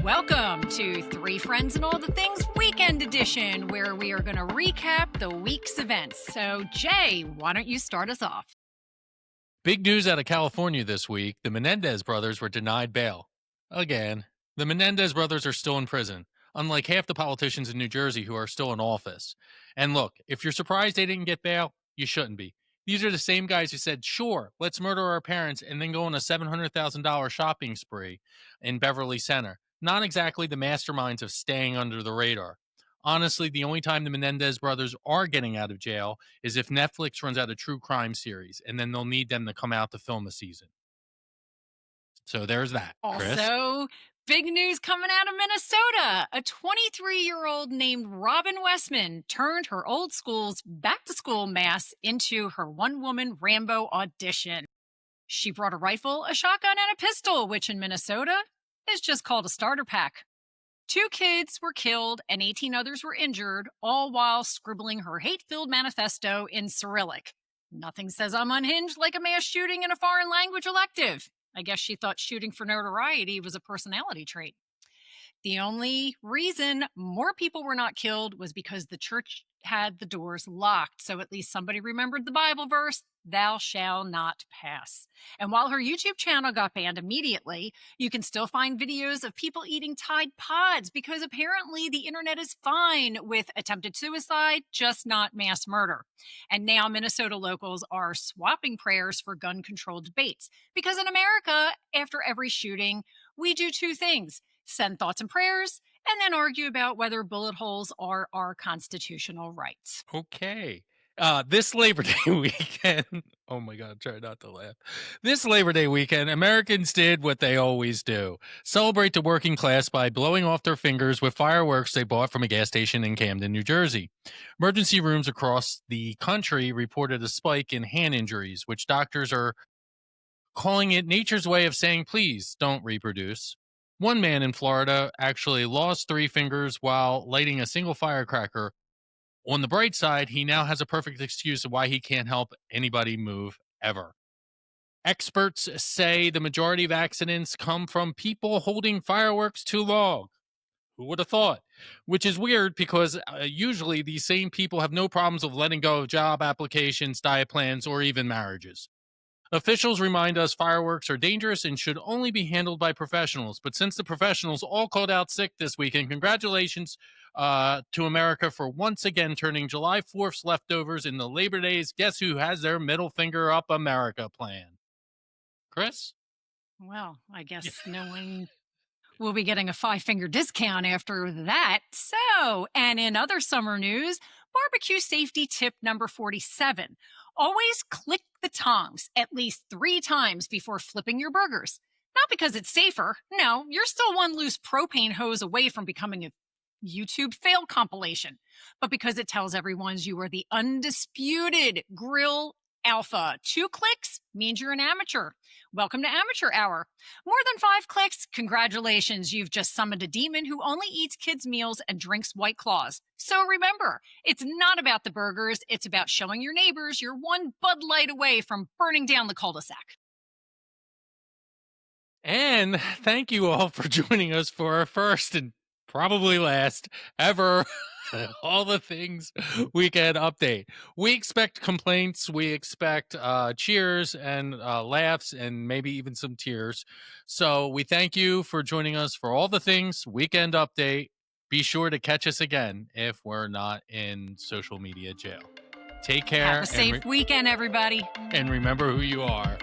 Welcome to Three Friends and All the Things Weekend Edition, where we are going to recap the week's events. So, Jay, why don't you start us off? Big news out of California this week. The Menendez brothers were denied bail. Again, the Menendez brothers are still in prison, unlike half the politicians in New Jersey who are still in office. And look, if you're surprised they didn't get bail, you shouldn't be. These are the same guys who said, sure, let's murder our parents and then go on a $700,000 shopping spree in Beverly Center. Not exactly the masterminds of staying under the radar. Honestly, the only time the Menendez brothers are getting out of jail is if Netflix runs out a true crime series, and then they'll need them to come out to film a season. So there's that. Kris? Also, big news coming out of Minnesota. A 23-year-old named Robin Westman turned her old school's back-to-school mass into her one-woman Rambo audition. She brought a rifle, a shotgun, and a pistol, which in Minnesota is just called a starter pack. 2 kids were killed and 18 others were injured, all while scribbling her hate-filled manifesto in Cyrillic. Nothing says I'm unhinged like a mass shooting in a foreign language elective. I guess she thought shooting for notoriety was a personality trait. The only reason more people were not killed was because the church had the doors locked. So at least somebody remembered the Bible verse, thou shalt not pass. And while her YouTube channel got banned immediately, you can still find videos of people eating Tide Pods because apparently the internet is fine with attempted suicide, just not mass murder. And now Minnesota locals are swapping prayers for gun control debates because in America, after every shooting, we do 2 things: send thoughts and prayers, and then argue about whether bullet holes are our constitutional rights. Okay. This Labor Day weekend, oh my God, try not to laugh. This Labor Day weekend, Americans did what they always do: celebrate the working class by blowing off their fingers with fireworks they bought from a gas station in Camden, New Jersey. Emergency rooms across the country reported a spike in hand injuries, which doctors are calling it nature's way of saying, please don't reproduce. One man in Florida actually lost 3 fingers while lighting a single firecracker. On the bright side, he now has a perfect excuse of why he can't help anybody move ever. Experts say the majority of accidents come from people holding fireworks too long. Who would have thought? Which is weird because usually these same people have no problems of letting go of job applications, diet plans, or even marriages. Officials remind us fireworks are dangerous and should only be handled by professionals. But since the professionals all called out sick this weekend, congratulations to America for once again turning July 4th's leftovers into Labor Day's Guess Who Has Their Middle Finger Up America plan. Kris? Well, I guess no one will be getting a 5-finger discount after that. So, and in other summer news, barbecue safety tip number 47. Always click the tongs at least 3 times before flipping your burgers. Not because it's safer. No, you're still one loose propane hose away from becoming a YouTube fail compilation, but because it tells everyone you are the undisputed grill alpha. 2 clicks means you're an amateur. Welcome to Amateur Hour. More than 5 clicks, congratulations, you've just summoned a demon who only eats kids' meals and drinks White Claws. So remember, it's not about the burgers, it's about showing your neighbors you're one Bud Light away from burning down the cul-de-sac. And thank you all for joining us for our first and probably last ever All the Things Weekend Update. We expect complaints, we expect cheers and laughs and maybe even some tears. So we thank you for joining us for All the Things Weekend Update. Be sure to catch us again if we're not in social media jail. Take care. Have a safe weekend, everybody. And remember who you are.